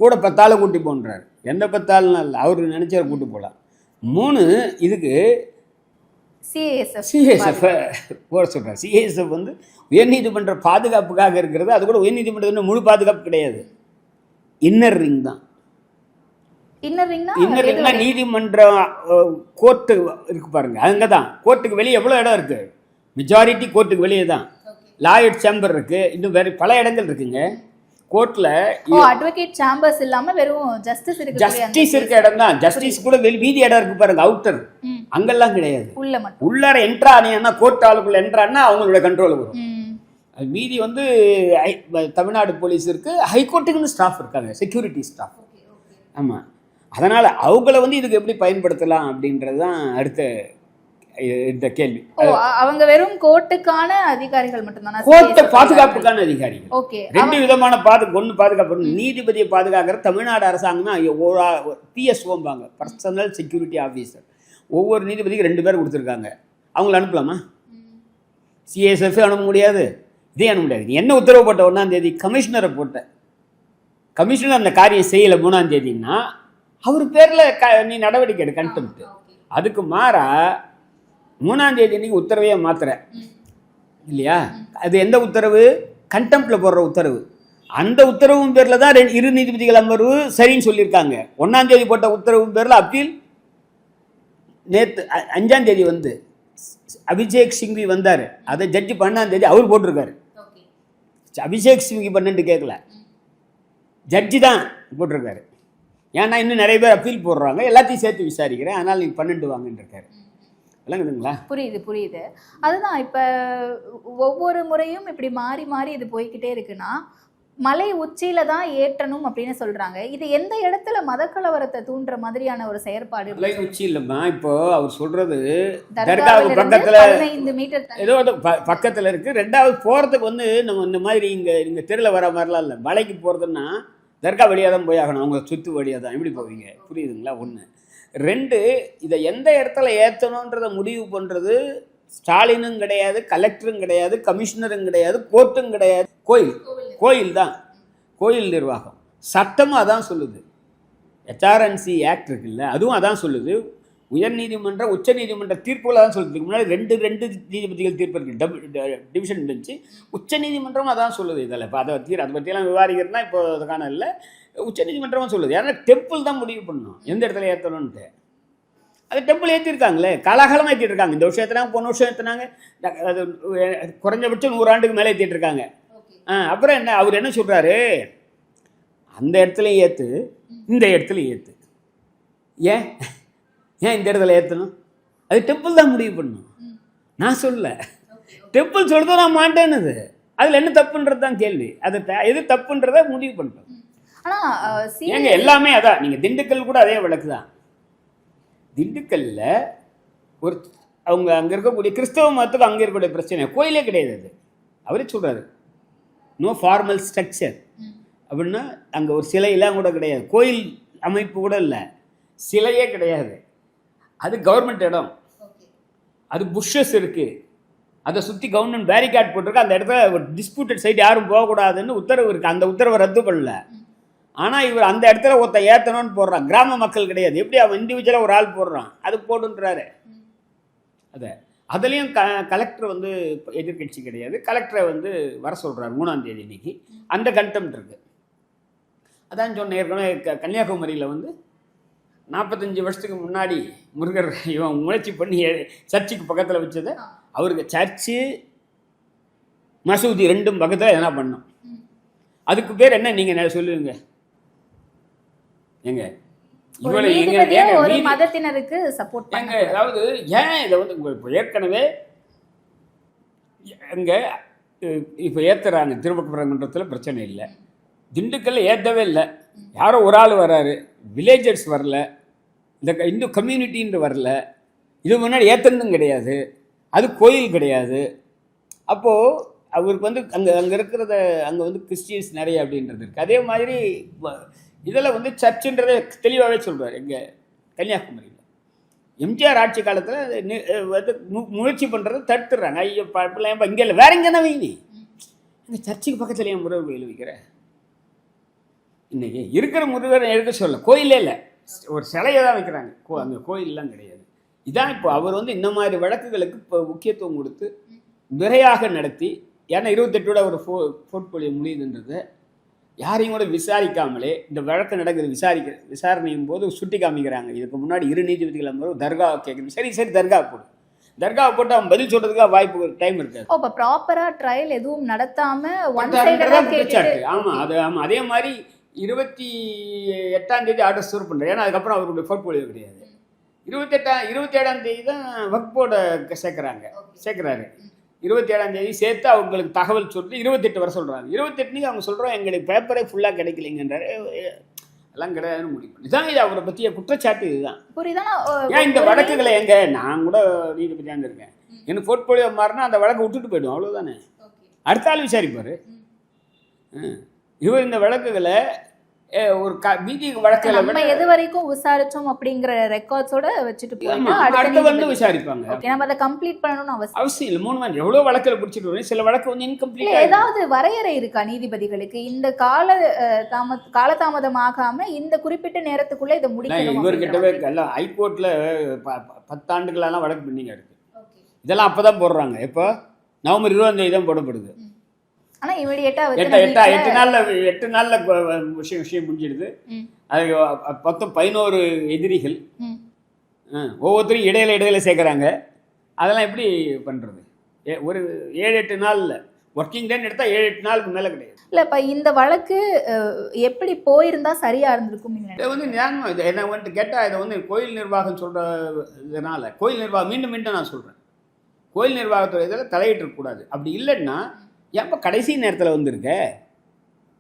கூட 10 ஆளை கூட்டி போன்றார். எந்த 10 ஆளுலாம் இல்லை, அவர் நினைச்சார் கூட்டி போகலாம். 3 இதுக்கு சிஎஸ்எஃப் போட சொல்கிறார். சிஎஸ்எஃப் வந்து உயர்நீதிமன்ற பாதுகாப்புக்காக இருக்கிறது. அது கூட உயர்நீதிமன்றத்தில் முழு பாதுகாப்பு கிடையாது, இன்னர் ரிங் தான். இன்னர் ரிங்னா நீதிமன்றம் கோர்ட்டு இருக்கு பாருங்க, அங்கே தான். கோர்ட்டுக்கு வெளியே எவ்வளோ இடம் இருக்கு? மெஜாரிட்டி கோர்ட்டுக்கு வெளியே தான். லாயர் சேம்பர் இருக்கு, இன்னும் வேறு பல இடங்கள் இருக்குங்க கோர்ட்ல. அட்வொகேட் சேம்பர்ஸ் இல்லாம வெறும் ஜஸ்டிஸ் இருக்க இடம் தான். ஜஸ்டிஸ் கூட மீதி இடம் இருக்கு பாருங்க, அவுட்டர், அங்கெல்லாம் கிடையாது. உள்ளார என்ட்ரா ஆனியா கோர்ட் ஆளுக்குள்ள என்ட்ரான்னா அவங்களோட கண்ட்ரோல் வரும். மீதி வந்து தமிழ்நாடு போலீஸ் இருக்கு, ஹைகோர்ட்டுக்குன்னு ஸ்டாஃப் இருக்காங்க, செக்யூரிட்டி ஸ்டாஃப். ஆமாம், அதனால் அவங்கள வந்து இதுக்கு எப்படி பயன்படுத்தலாம் அப்படின்றது தான் அடுத்த இந்த கேள்வி. அவங்க வெறும் கோர்ட்டுக்கான அதிகாரிகள் மட்டும்தான், கோர்ட்டை பாதுகாப்புக்கான அதிகாரிகள். ரெண்டு விதமான ஒன்று பாதுகாப்பு, நீதிபதியை பாதுகாக்கிற தமிழ்நாடு அரசாங்கம் தான் பிஎஸ்ஓம்பாங்க, பர்சனல் செக்யூரிட்டி ஆஃபீஸர். ஒவ்வொரு நீதிபதிக்கு 2 பேர் கொடுத்துருக்காங்க. அவங்கள அனுப்பலாமா? சிஎஸ்எஃப் அனுப்ப முடியாது, இதே அனுப்ப முடியாது. நீ என்ன உத்தரவு போட்ட 1ஆம் தேதி கமிஷனரை போட்ட, கமிஷனர் அந்த காரியம் செய்யலை 3ஆம் தேதினா அவர் பேரில் நீ நடவடிக்கை எடு, கண்டெம்ப்ட். அதுக்கு மாறா 3ஆம் தேதி அன்றைக்கி உத்தரவையே மாத்திர இல்லையா? அது எந்த உத்தரவு? கண்டெம்ப்டில் போடுற உத்தரவு. அந்த உத்தரவும் பேரில் தான் 2 நீதிபதிகள் அமர்வு சரின்னு சொல்லியிருக்காங்க. 1ஆம் தேதி போட்ட உத்தரவும் பேரில் அப்பீல். நேற்று 5ஆம் தேதி வந்து அபிஷேக் சிங்வி வந்தார், அதை ஜட்ஜி 12ஆம் தேதி அவர் போட்டிருக்காரு. அபிஷேக் சிங்வி 12 கேட்கல, ஜட்ஜி தான் போட்டிருக்காரு. ஏன்னா இன்னும் நிறைய பேர் அப்பீல் போடுறாங்க, எல்லாத்தையும் சேர்த்து விசாரிக்கிறேன், அதனால் நீங்கள் 12 வாங்கன்னு இருக்காரு. விளங்குதுங்களா? புரியுது. அதுதான் இப்போ ஒவ்வொரு முறையும் இப்படி மாறி மாறி இது போய்கிட்டே இருக்குன்னா மலை உச்சியில தான் ஏற்றணும் அப்படின்னு சொல்றாங்க. இது எந்த இடத்துல மதக்கலவரத்தை தூண்டுற மாதிரியான ஒரு செயற்பாடு? மலை உச்சி இல்லைம்மா, இப்போ அவர் சொல்றது தர்காவுக்கு பக்கத்துல 15 மீட்டர் ஏதோ பக்கத்துல இருக்கு. 2வது போறதுக்கு வந்து நம்ம இந்த மாதிரி இங்க தெருல வர மாதிரிலாம் இல்லை. மலைக்கு போறதுன்னா தர்கா வழியாக தான் போய் ஆகணும், அவங்க சுற்று வழியாக தான். எப்படி போவீங்க? புரியுதுங்களா? 1. 2, இதை எந்த இடத்துல ஏற்றணுன்றதை முடிவு பண்ணுறது ஸ்டாலினும் கிடையாது, கலெக்டரும் கிடையாது, கமிஷனரும் கிடையாது, கோர்ட்டும் கிடையாது, கோயில் தான். கோயில் நிர்வாகம் சட்டமும் அதான் சொல்லுது. ஹெச்ஆர்என்சி ஆக்ட் இருக்குல்ல, அதுவும் அதான் சொல்லுது. உயர்நீதிமன்ற உச்ச நீதிமன்ற தீர்ப்புகளை தான் சொல்லுது. முன்னாடி 2 நீதிபதிகள் தீர்ப்பு இருக்குது, டிவிஷன் பெஞ்சு. உச்ச நீதிமன்றமும் அதான் சொல்லுது. இதில் இப்போ அதை பற்றியெல்லாம் விவாதிக்கிறதுனா இப்போ அதுக்கான இல்லை. உச்ச நீதிமன்றமும் சொல்லுது. ஏன்னா டெம்பிள் தான் முடிவு பண்ணணும் எந்த இடத்துல ஏற்றணும்ன்ட்டு. அது டெம்பிள் ஏற்றிருக்காங்களே, காலாகாலமாக ஏற்றிட்டு இருக்காங்க. இந்த வருஷம் ஏற்றினாங்க, போன வருஷம் ஏற்றினாங்க, அது குறைஞ்சபட்சம் 100 ஆண்டுக்கு மேலே ஏற்றிட்டு இருக்காங்க. அப்புறம் என்ன அவர் என்ன சொல்கிறாரு? அந்த இடத்துலையும் ஏற்று, இந்த இடத்துலையும் ஏற்று. ஏன் இந்த இடத்துல ஏற்றணும்? அது டெம்பிள் தான் முடிவு பண்ணணும், நான் சொல்ல. டெம்பிள் சொல்றது நான் மாட்டேன்னுது. அதில் என்ன தப்புன்றது தான் கேள்வி. அது எது தப்புன்றதை முடிவு பண்ணிட்டோம். ஏங்க எல்லாமே அதான். நீங்கள் திண்டுக்கல் கூட அதே வழக்கு தான். திண்டுக்கல்ல ஒரு அவங்க அங்கே இருக்கக்கூடிய கிறிஸ்தவ மதத்துக்கு அங்கே இருக்கக்கூடிய பிரச்சனை கோயிலே கிடையாது. அது அவரே சொல்கிறாரு, நோ ஃபார்மல் ஸ்ட்ரக்சர் அப்படின்னா அங்கே ஒரு சிலையெல்லாம் கூட கிடையாது, கோயில் அமைப்பு கூட இல்லை, சிலையே கிடையாது. அது கவர்மெண்ட் இடம், அது புஷ்ஷஸ் இருக்குது, அதை சுற்றி கவர்மெண்ட் பேரிகார்ட் போட்டிருக்கு. அந்த இடத்துல ஒரு டிஸ்பியூட்டட் சைட் யாரும் போகக்கூடாதுன்னு உத்தரவு இருக்குது. அந்த உத்தரவை ரத்து பண்ணல. ஆனால் இவர் அந்த இடத்துல ஒருத்த ஏற்றணும்னு போடுறான். கிராம மக்கள் கிடையாது, எப்படி அவன் இண்டிவிஜுவலாக ஒரு ஆள் போடுறான், அது போடுன்றாரு. அதுலேயும் கலெக்டர் வந்து எதிர்கட்சி கிடையாது, கலெக்டரை வந்து வர சொல்கிறார் 3ஆம் தேதி இன்னைக்கு. அந்த கண்டெம்ட் இருக்குது. அதான் சொன்ன ஏற்கனவே கன்னியாகுமரியில் வந்து 45 வருஷத்துக்கு முன்னாடி முருகர் இவன் முயற்சி பண்ணி சர்ச்சுக்கு பக்கத்தில் வச்சதை அவருக்கு சர்ச்சு மசூதி 2 பக்கத்தில் எதனா பண்ணோம். அதுக்கு பேர் என்ன நீங்கள் சொல்லுவீங்க? எங்க இவ்வளோ ஒரு மதத்தினருக்கு சப்போர்ட் பண்ணுங்க. அதாவது ஏன் இதை வந்து இப்போ ஏற்கனவே இங்கே இப்போ ஏற்றுறாங்க. திருப்பரங்குன்றத்தில் பிரச்சனை இல்லை, திண்டுக்கல்ல ஏற்றவே இல்லை. யாரோ ஒரு ஆள் வராரு, வில்லேஜர்ஸ் வரல, இந்த இந்து கம்யூனிட்டின்னு வரல, இது முன்னாடி ஏற்றணும் கிடையாது, அது கோயில் கிடையாது. அப்போது அவருக்கு வந்து அங்கே இருக்கிறத அங்கே வந்து கிறிஸ்டியன்ஸ் நிறைய அப்படின்றது இருக்குது. அதே மாதிரி இதில் வந்து சர்ச்சுன்றதை தெளிவாகவே சொல்கிறார். எங்கள் கன்னியாகுமரியில் எம்ஜிஆர் ஆட்சி காலத்தில் வந்து முயற்சி பண்ணுறதை தடுத்துடுறாங்க. ஐயோ பிள்ளையப்பா இங்கே இல்லை, வேற எங்கே தான் வைங்க, இந்த சர்ச்சுக்கு பக்கத்தில் என் முருகர் கோயில் வைக்கிற இன்னைக்கு இருக்கிற முருகரை எடுக்க சொல்ல, கோயிலே இல்லை, ஒரு சிலையை தான் வைக்கிறாங்க. அந்த கோயிலெலாம் கிடையாது. இதான் இப்போ அவர் வந்து இந்த மாதிரி வழக்குகளுக்கு இப்போ முக்கியத்துவம் கொடுத்து விரையாக நடத்தி, ஏன்னா 28ஓட ஒரு போர்ட்போலியோ முடியுதுன்றது யாரையும் கூட விசாரிக்காமலே இந்த வழக்கு நடக்குது. விசாரணையும் போது சுட்டி காமிக்கிறாங்க. இதுக்கு முன்னாடி 2 நீதிபதிகள் அமர்வு தர்காவை கேட்குறது. சரி தர்காவை போடு, தர்காவை போட்டு அவன் பதில் சொல்றதுக்காக வாய்ப்பு டைம் இருக்காது. இப்போ ப்ராப்பரா ட்ரையல் எதுவும் நடத்தாம ஒன் சைடா கேட்டுட்டு. ஆமாம், அது ஆமாம். அதே மாதிரி 28ஆம் தேதி ஆர்டர் ஸ்டோர் பண்ணுறாரு. ஏன்னா அதுக்கப்புறம் அவருடைய போர்ட்போலியோ கிடையாது. 27ஆம் தேதி தான் வக்ஃப் போர்டை சேர்க்குறாரு. 27ஆம் தேதி சேர்த்து அவங்களுக்கு தகவல் சொல்லிட்டு 28 வர சொல்கிறாங்க. 28 அவங்க சொல்கிறோம் எங்களுக்கு பேப்பரே ஃபுல்லாக கிடைக்கலைங்கன்றாரு. எல்லாம் கிடையாதுன்னு முடிவு. இதுதான் இது அவரை பற்றிய குற்றச்சாட்டு. இதுதான் புரியுதா? ஏன் இந்த வழக்குகளை எங்க நான் கூட நீதிபதியாக இருக்கேன், எனக்கு போர்ட்போலியோ மாறினா அந்த வழக்கை விட்டுட்டு போயிடும், அவ்வளோதானே. அடுத்த ஆள் விசாரிப்பார். இவர் இந்த வழக்குகளை ஒரு மீதி வழக்குகளை நம்ம எது வரைக்கும் விசாரிச்சோம் அப்படிங்கிற ரெக்கார்ட்ஸோட வச்சுட்டு போயிட்டா அடுத்து வந்து விசாரிப்பாங்க. ஓகே, நம்ம அதை கம்ப்ளீட் பண்ணணும்னு அவசியம் இல்லை. 3 மாதம் எவ்வளோ வழக்கில் பிடிச்சிட்டு வரும். சில வழக்கு வந்து இன்கம்ப்ளீட். ஏதாவது வரையறை இருக்கா நீதிபதிகளுக்கு? இந்த காலதாமதம் ஆகாம இந்த குறிப்பிட்ட நேரத்துக்குள்ள இதை முடிக்கணும். இவர்கிட்டவே எல்லாம் ஹைகோர்ட்டில் 10 ஆண்டுகளெல்லாம் வழக்கு பெண்டிங் இருக்கு. இதெல்லாம் அப்போ தான் போடுறாங்க. இப்போ நவம்பர் 20ஆம் தேதி தான் போடப்படுது. ஆனால் இமிடியேட்டா 8 நாள்ல விஷயம் முடிஞ்சிடுது. அது மொத்தம் 11 எதிரிகள், ஒவ்வொருத்தரும் இடையில சேர்க்குறாங்க. அதெல்லாம் எப்படி பண்ணுறது? ஒரு 7-8 நாளில் ஒர்க்கிங் டேன்னு எடுத்தால் 7-8 நாளுக்கு மேலே கிடையாது. இல்லை, இப்போ இந்த வழக்கு எப்படி போயிருந்தா சரியா இருந்திருக்கும்? இதை வந்து நியாயமாக இது என்ன வந்துட்டு கேட்டால், இதை வந்து கோயில் நிர்வாகம் சொல்கிறதுனால, கோயில் நிர்வாகம் மீண்டும் நான் சொல்கிறேன், கோயில் நிர்வாகத்துறை இதில் தலையிடக்கூடாது. அப்படி இல்லைன்னா ஏன்ப்பா கடைசி நேரத்தில் வந்திருக்க,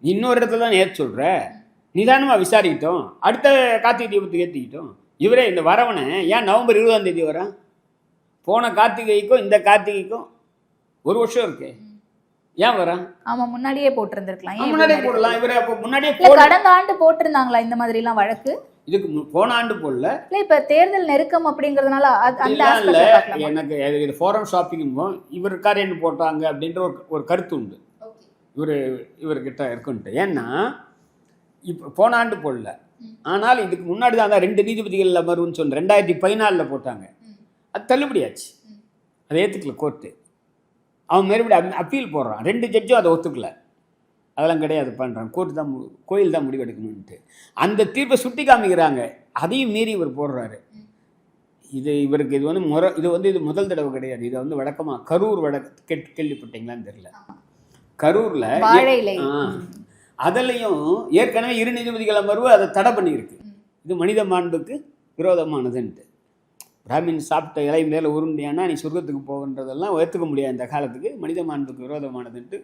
இன்னொரு இடத்துல தான் ஏற்று சொல்கிற, நிதானமாக விசாரிக்கிட்டோம், அடுத்த கார்த்திகை தீபத்துக்கு ஏற்றிக்கிட்டோம். இவரே இந்த வரவனை ஏன் நவம்பர் 20ஆம் தேதி வரான்? போன கார்த்திகைக்கும் இந்த கார்த்திகைக்கும் 1 வருஷம் இருக்கு, ஏன் வரான்? ஆமாம், முன்னாடியே போட்டிருந்துருக்கலாம். முன்னாடியே போடலாம். இவரே அப்போ முன்னாடியே கடந்த ஆண்டு போட்டிருந்தாங்களா இந்த மாதிரிலாம் வழக்கு? இதுக்கு போன ஆண்டு போடல. இல்லை, இப்போ தேர்தல் நெருக்கம் அப்படிங்கிறதுனால எனக்கு இது ஃபோரம் ஷாப்பிங் இவர் இருக்காருன்னு போட்டாங்க அப்படின்ற ஒரு கருத்து உண்டு இவர்கிட்ட இருக்குன்ட்டு. ஏன்னா இப்போ போன ஆண்டு போடல, ஆனால் இதுக்கு முன்னாடி தான் 2 நீதிபதிகள் அமர்வுன்னு சொன்ன 2014 போட்டாங்க. அது தள்ளுபடியாச்சு, அதை ஏற்றுக்கல கோர்ட்டு. அவன் மறுபடியும் அப்பீல் போடுறான். 2 ஜட்ஜும் அதை ஒத்துக்கல. அதெல்லாம் கிடையாது பண்ணுறான், கோர்ட்டு தான் கோயில் தான் முடிவெடுக்கணுன்ட்டு அந்த தீர்ப்பை சுட்டி காமிக்கிறாங்க. அதையும் மீறி இவர் போடுறாரு. இவருக்கு இது வந்து இது முதல் தடவை கிடையாது. இதை வந்து வழக்கமாக கரூர் வழக்கு கேள்விப்பட்டீங்களான்னு தெரியல. கரூரில் அதுலேயும் ஏற்கனவே 2 நீதிபதிகள் அமர்வு அதை தடை பண்ணியிருக்கு. இது மனித மாண்புக்கு விரோதமானதுன்ட்டு. பிராமின் சாப்பிட்ட இலை மேலே உருண்டியானா நீ சொர்க்கத்துக்கு போகின்றதெல்லாம் ஏற்றுக்க முடியாது இந்த காலத்துக்கு, மனித மாண்புக்கு விரோதமானதுன்ட்டு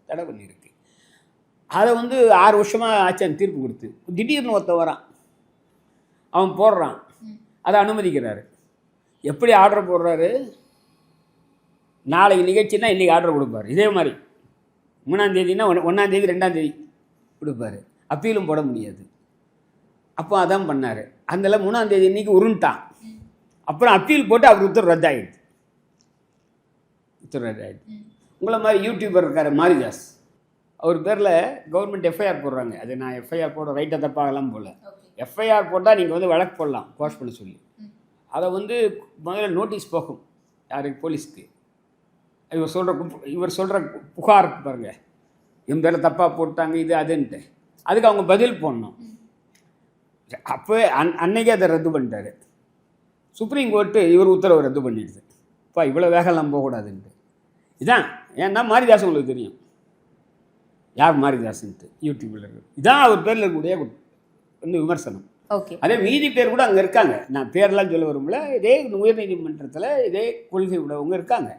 தடை பண்ணியிருக்கு. அதை வந்து 6 வருஷமாக ஆச்சு அந்த தீர்ப்பு கொடுத்து. திடீர்னு ஒருத்த வரான், அவன் போடுறான், அதை அனுமதிக்கிறாரு. எப்படி ஆர்டர் போடுறாரு? நாளைக்கு நிகழ்ச்சின்னா இன்றைக்கி ஆர்டர் கொடுப்பார். இதே மாதிரி 3ஆம் தேதினா 1ஆம் தேதி 2ஆம் தேதி கொடுப்பார். அப்பீலும் போட முடியாது. அப்போ அதான் பண்ணார். அதில் 3ஆம் தேதி இன்றைக்கி உருண்டான். அப்புறம் அப்பீல் போட்டு அவர் உத்தரவு ரத்தாயிடுது. உங்களை மாதிரி யூடியூபர் இருக்கார் மாரிதாஸ், அவர் பேரில் கவர்மெண்ட் எஃப்ஐஆர் போடுறாங்க. அது நான் எஃப்ஐஆர் போட ரைட்டாக தப்பாகலாம் போல். எஃப்ஐஆர் போட்டால் நீங்கள் வந்து வழக்கு போடலாம் போஸ்ட் பண்ண சொல்லி. அதை வந்து முதல்ல நோட்டீஸ் போகும் யாருக்கு? போலீஸ்க்கு. இவர் சொல்கிற புகார் பாருங்கள், என் பேரில் தப்பாக போட்டாங்க இது அதுன்ட்டு. அதுக்கு அவங்க பதில் போடணும். அப்போ அன்னைக்கே அதை ரத்து பண்ணிட்டாரு சுப்ரீம் கோர்ட்டு. இவர் உத்தரவு ரத்து பண்ணிடுது. இப்போ இவ்வளோ வேகம்லாம் போகக்கூடாதுன்ட்டு. இதான் ஏன்னா மாரிதாஸ் உங்களுக்கு தெரியும் யார் மாரிதாஸ்ன்ட்டு, யூடியூப்பில் இருக்கு. இதான் அவர் பேரில் இருக்கக்கூடிய வந்து விமர்சனம். அதே மீதி பேர் கூட அங்கே இருக்காங்க. நான் பேரெல்லாம் சொல்ல வரும்ல. இதே உயர்நீதிமன்றத்தில் இதே கொள்கை உடையவங்க இருக்காங்க.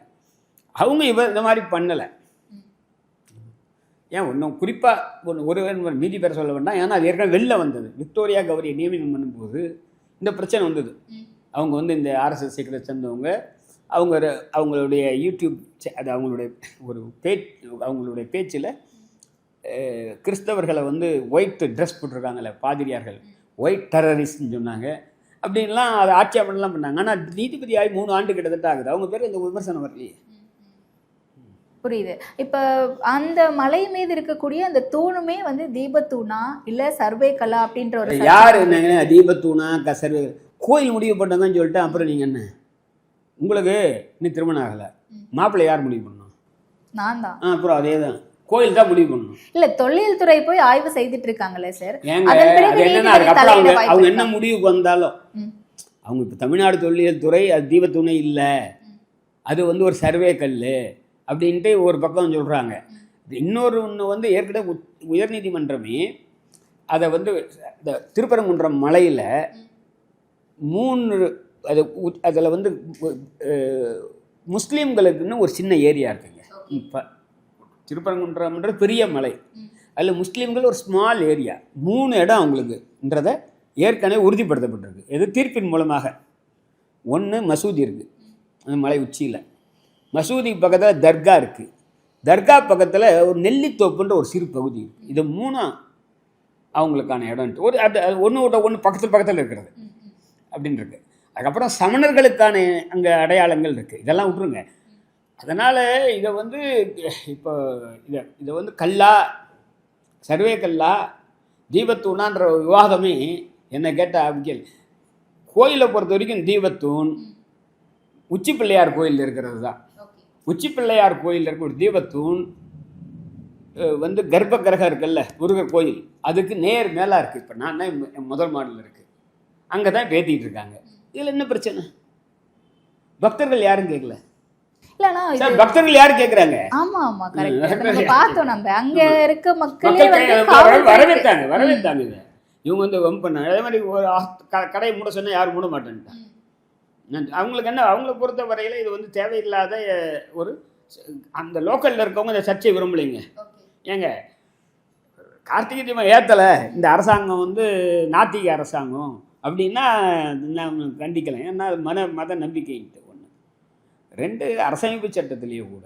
அவங்க இந்த மாதிரி பண்ணலை. ஏன் இன்னும் குறிப்பாக ஒரு மீதி பேர் சொல்ல வேண்டாம். ஏன்னா அது ஏற்கனவே வெளில வந்தது. விக்டோரியா கௌரியை நியமனம் பண்ணும்போது இந்த பிரச்சனை வந்தது. அவங்க வந்து இந்த RSS சீக்கிரம் சேர்ந்தவங்க, அவங்களுடைய யூடியூப் அது அவங்களுடைய பேச்சில் கிறிஸ்தவர்களை வந்து ஒயிட் ட்ரெஸ் போட்டிருக்காங்கல்ல பாதிரியார்கள், ஒயிட் டெரரிஸ்ட்னு சொன்னாங்க. அப்படின்லாம் அதை ஆட்சேபனைலாம் பண்ணாங்க. ஆனால் நீதிபதி ஆகி 3 ஆண்டு கிட்டத்தட்ட ஆகுது. அவங்க பேர் இந்த விமர்சனம் வரலையே. புரியுது. இப்போ அந்த மலை மீது இருக்கக்கூடிய அந்த தூணுமே வந்து தீபத்தூணா இல்ல சர்வே கலா அப்படின்ற ஒரு யார் என்னங்க தீபத்தூணா சர்வே கோயில் முடிவு பண்ணதான் சொல்லிட்டு அப்புறம் நீங்கள் என்ன உங்களுக்கு இன்னும் திருமணம் ஆகலை மாப்பிள்ளை யார் முடிவு பண்ணணும்? நான் தான். அப்புறம் அதே தான் கோயில் தான் முடிவு பண்ணணும். இல்ல தொல்லியல் துறை போய் ஆய்வு செய்துட்டு இருக்காங்களே சார். ஏங்க அது என்னன்னா அதுக்கப்புறம் அவங்க என்ன முடிவுக்கு வந்தாலும் அவங்க இப்போ தமிழ்நாடு தொல்லியல் துறை அது தீபத்துணை இல்லை, அது வந்து ஒரு சர்வே கல் அப்படின்ட்டு ஒரு பக்கம் சொல்கிறாங்க. இன்னொரு ஒன்று வந்து ஏற்கனவே உயர்நீதிமன்றமே அதை வந்து இந்த திருப்பரங்குன்றம் மலையில் 3 அது அதில் வந்து முஸ்லீம்களுக்குன்னு ஒரு சின்ன ஏரியா இருக்குங்க. இப்போ திருப்பரங்குன்றம்ன்றது பெரிய மலை, அதில் முஸ்லீம்கள் ஒரு ஸ்மால் ஏரியா 3 இடம் அவங்களுக்குன்றதை ஏற்கனவே உறுதிப்படுத்தப்பட்டிருக்கு. எது தீர்ப்பின் மூலமாக. ஒன்று மசூதி இருக்குது அந்த மலை உச்சியில், மசூதி பக்கத்தில் தர்கா இருக்குது, தர்கா பக்கத்தில் ஒரு நெல்லித்தோப்புன்ற ஒரு சிறு பகுதி இருக்குது. இது 3 அவங்களுக்கான இடம்ட்டு ஒரு அது ஒன்று விட்ட ஒன்று பக்கத்தில் இருக்கிறது அப்படின்னு இருக்குது. அதுக்கப்புறம் சமணர்களுக்கான அங்கே அடையாளங்கள் இருக்குது. இதெல்லாம் விட்டுருங்க. அதனால் இதை வந்து இப்போ இதை வந்து கல்லா சர்வே கல்லா தீபத்தூணான்ற விவாதமே என்ன கேட்டால் அபிக்கல் கோயிலை பொறுத்த வரைக்கும் தீபத்தூண் உச்சி பிள்ளையார் கோயில் இருக்கிறது தான். உச்சி பிள்ளையார் கோயிலில் இருக்க ஒரு தீபத்தூண் வந்து கர்ப்ப கிரகம் இருக்குல்ல முருகர் கோயில், அதுக்கு நேர் மேலே இருக்குது. இப்போ நான் தான் முதல் மாடல் இருக்குது, அங்கே தான் பேத்திக்கிட்டு இருக்காங்க. இதில் என்ன பிரச்சனை? பக்தர்கள் யாரும் கேட்கல. பக்தர்கள் யாரும் கேட்குறாங்க? ஆமா ஆமா கரெக்ட். பார்த்தோம் நம்ம அங்க இருக்க மக்களே வரவேற்றாங்க. இவங்க வந்து வம்பு பண்ணாங்க. அதே மாதிரி ஒரு கடையை மூட சொன்னால் யாரும் மூட மாட்டேன்ட்டாங்க. அவங்களுக்கு என்ன, அவங்கள பொறுத்த வரையில் இது வந்து தேவையில்லாத ஒரு அந்த லோக்கலில் இருக்கவங்க இந்த சர்ச்சை விரும்பலைங்க. ஏங்க கார்த்திகை தீபம் ஏற்றலை இந்த அரசாங்கம் வந்து நாத்திக அரசாங்கம் அப்படின்னா நான் கண்டிக்கலாம். ஏன்னா அது மத நம்பிக்கைன்ட்டு 1. 2 அரசமைப்பு சட்டத்திலேயே கூட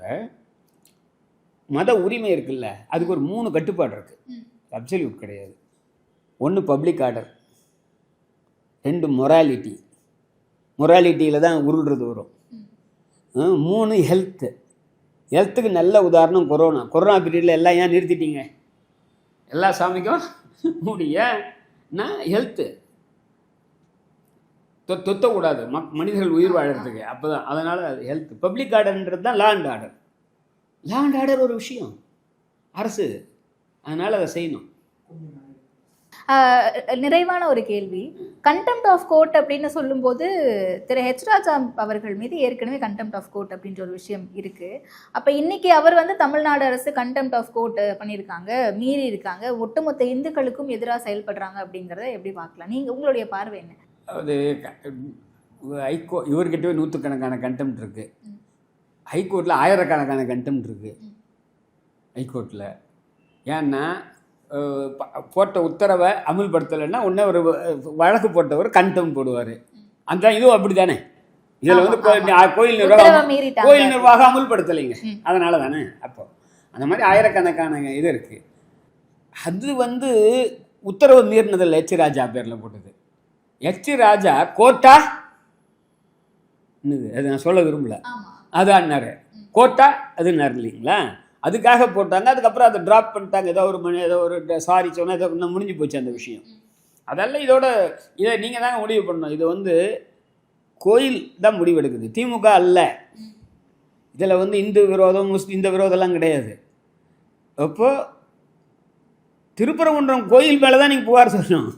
மத உரிமை இருக்குல்ல, அதுக்கு ஒரு 3 கட்டுப்பாடு இருக்குது. அப்சல்யூட் கிடையாது. 1 பப்ளிக் ஆர்டர், 2 மொராலிட்டியில் தான் உருள்றது வரும், 3 ஹெல்த்துக்கு நல்ல உதாரணம் கொரோனா பீரியடில் எல்லாம் ஏன் நிறுத்திட்டீங்க? எல்லா சாமிக்கும் முடியன்னா ஹெல்த்து தொத்தக்கூடாது மனிதர்கள் உயிர் வாழறதுக்கு. அப்போ தான் அதனால் அது ஹெல்த். பப்ளிக் ஆர்டர்ன்றது தான் லா அண்ட் ஆர்டர் ஒரு விஷயம் அரசு, அதனால் அதை செய்யணும். நிறைவான ஒரு கேள்வி, கண்டெம்ட் ஆஃப் கோர்ட் அப்படின்னு சொல்லும்போது திரு ஹெச் ராஜா அவர்கள் மீது ஏற்கனவே கண்டெம்ட் ஆஃப் கோர்ட் அப்படின்ற ஒரு விஷயம் இருக்குது. அப்போ இன்னைக்கு அவர் வந்து தமிழ்நாடு அரசு கண்டெம்ட் ஆஃப் கோர்ட் பண்ணியிருக்காங்க, மீறி இருக்காங்க, ஒட்டுமொத்த இந்துக்களுக்கும் எதிராக செயல்படுறாங்க அப்படிங்கிறத எப்படி பார்க்கலாம்? நீங்கள் உங்களுடைய பார்வை என்ன? அது இவர்கிட்டவே 100கணக்கான கண்டெம்ட் இருக்குது, ஹைகோர்ட்டில் 1000கணக்கான கண்டெம்ட் இருக்குது. ஹைகோர்ட்டில் ஏன்னா போட்ட உத்தரவை அமுல்படுத்தலைன்னா உடனே ஒரு வழக்கு போட்டவர் கண்டெம்ட் போடுவார். அந்த இதுவும் அப்படி தானே. இதில் வந்து கோயில் நிர்வாகம் அமுல்படுத்தலைங்க, அதனால தானே. அப்போ அந்த மாதிரி 1000கணக்கான இது இருக்குது. அது வந்து உத்தரவு மீறினதில் ஹெச் ராஜா பேரில் போட்டது. ஹெச் ராஜா கோர்ட்டா என்னது அது நான் சொல்ல விரும்பல, அதான்னாரு கோர்ட்டா அதுன்னாரு இல்லைங்களா. அதுக்காக போட்டாங்க. அதுக்கப்புறம் அதை ட்ராப் பண்ணிட்டாங்க. ஏதோ ஒரு சாரி சொன்னால் ஏதோ இன்னும் முடிஞ்சு போச்சு அந்த விஷயம். அதெல்லாம் இதை நீங்கள் தாங்க முடிவு பண்ணணும். இது வந்து கோயில் தான் முடிவெடுக்குது, திமுக அல்ல. இதில் வந்து இந்து விரோதம் இந்த விரோதம்லாம் கிடையாது. அப்போது திருப்பரங்குன்றம் கோயில் மேலே தான் நீங்கள் புகார் சொல்லணும்.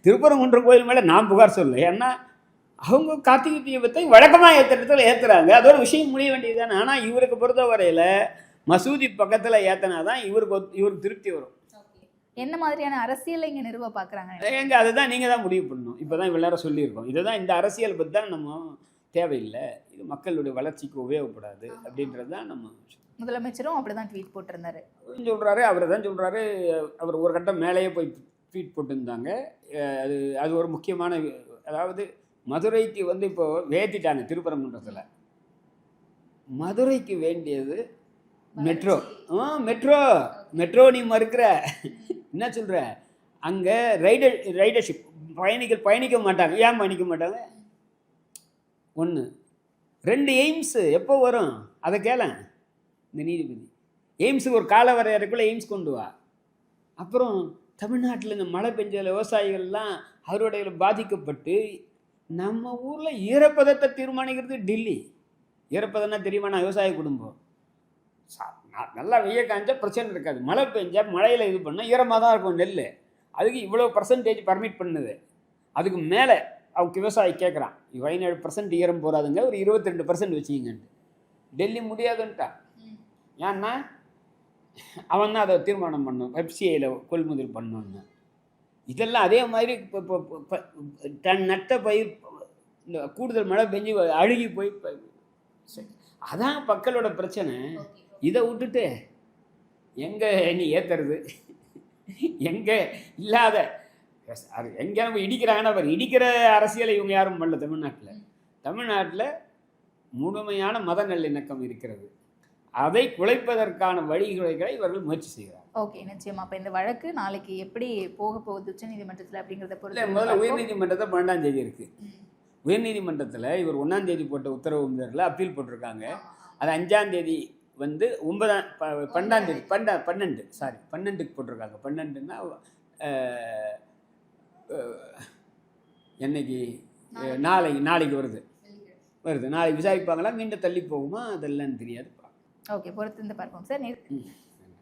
திருப்பரங்குன்றம் கோயில் மேலே நான் புகார் சொல்லலை. ஏன்னா அவங்க கார்த்திகை தீபத்தை வழக்கமாக ஏற்றுறதுல ஏற்றுறாங்க, அதோட விஷயம் முடிய வேண்டியது தானே. ஆனால் இவருக்கு பொறுத்த வரையில் மசூதி பக்கத்தில் ஏற்றினா தான் இவருக்கு திருப்தி வரும். என்ன மாதிரியான அரசியலை இங்கே நிறுவ பார்க்குறாங்க? ஏங்க அதுதான் நீங்கள் தான் முடிவு பண்ணணும். இப்போ தான் எல்லாரும் சொல்லியிருக்கோம், இதுதான் இந்த அரசியல் பற்றி தான் நம்ம தேவையில்லை, இது மக்களுடைய வளர்ச்சிக்கு உபயோகப்படாது அப்படின்றது தான் நம்ம. முதலமைச்சரும் அப்படி தான் ட்வீட் போட்டிருந்தாரு சொல்கிறாரு. அவர் தான் சொல்கிறாரு. அவர் ஒரு கட்டம் மேலேயே போய் ட்வீட் போட்டிருந்தாங்க. அது ஒரு முக்கியமான, அதாவது மதுரைக்கு வந்து இப்போ ஏற்றிட்டாங்க திருப்பரங்குன்றத்தில். மதுரைக்கு வேண்டியது மெட்ரோ. மெட்ரோ நீ மறுக்கிற என்ன சொல்கிற? அங்கே ரைடர்ஷிப் பயணிக்க மாட்டாங்க. ஏன் பயணிக்க மாட்டாங்க? 1. 2 எய்ம்ஸு எப்போ வரும் அதை கேள. இந்த நீதிபதி. எய்ம்ஸுக்கு ஒரு கால வரையறைக்குள்ளே எய்ம்ஸ் கொண்டு வா. அப்புறம் தமிழ்நாட்டில் இந்த மழை பெஞ்சதில் விவசாயிகள்லாம் அறுவடையில் பாதிக்கப்பட்டு நம்ம ஊரில் ஈரப்பதத்தை தீர்மானிக்கிறது டெல்லி. ஈரப்பதம்னா தெரியுமா? நான் விவசாய குடும்பம். நல்லா வெய்ய காய்ஞ்சா பிரச்சனை இருக்காது, மழை பெஞ்சா மழையில் இது பண்ணால் ஈரமாக தான் இருக்கும் நெல். அதுக்கு இவ்வளோ பர்சன்டேஜ் பர்மிட் பண்ணுது. அதுக்கு மேலே அவங்க விவசாயி கேட்குறான், 17% ஈரம் போகாதுங்க, ஒரு 22% வச்சுக்கிங்கன்ட்டு. டெல்லி முடியாதுன்ட்டான். ஏன்னா அவன் தான் அதை தீர்மானம் பண்ணும், எஃப்சிஐயில் கொள்முதல் பண்ணணுன்னு. இதெல்லாம் அதே மாதிரி இப்போ நட்ட பயிர் இந்த கூடுதல் மழை பெஞ்சு அழுகி போய் அதான் மக்களோட பிரச்சனை. இதை விட்டுட்டு எங்கே நீ ஏற்றுறது, எங்கே இல்லாத எங்கே நம்ம இடிக்கிறாங்கன்னா அவர் இடிக்கிற அரசியலை இவங்க யாரும் பண்ணல. தமிழ்நாட்டில் முழுமையான மத நல்லிணக்கம் இருக்கிறது. அதை குலைப்பதற்கான வழிமுறைகளை இவர்கள் முயற்சி செய்கிறார். ஓகே, நிச்சயமா. அப்போ இந்த வழக்கு நாளைக்கு எப்படி போக போகுது உச்சநீதிமன்றத்தில் அப்படிங்கிறத பொறுத்து முதல்ல உயர்நீதிமன்றத்தில் 12ஆம் தேதி இருக்குது. உயர்நீதிமன்றத்தில் இவர் 1ஆம் தேதி போட்ட உத்தரவு மீறலில் அப்பீல் போட்டிருக்காங்க. அது 5ஆம் தேதி வந்து 12ஆம் தேதி 12க்கு போட்டிருக்காங்க. 12ன்னா என்னைக்கு? நாளைக்கு வருது. நாளைக்கு விசாரிப்பாங்களா, மீண்டும் தள்ளி போகுமா, அதெல்லாம் தெரியாது. ஓகே, பொறுத்து இருந்து பார்ப்போம் சார்.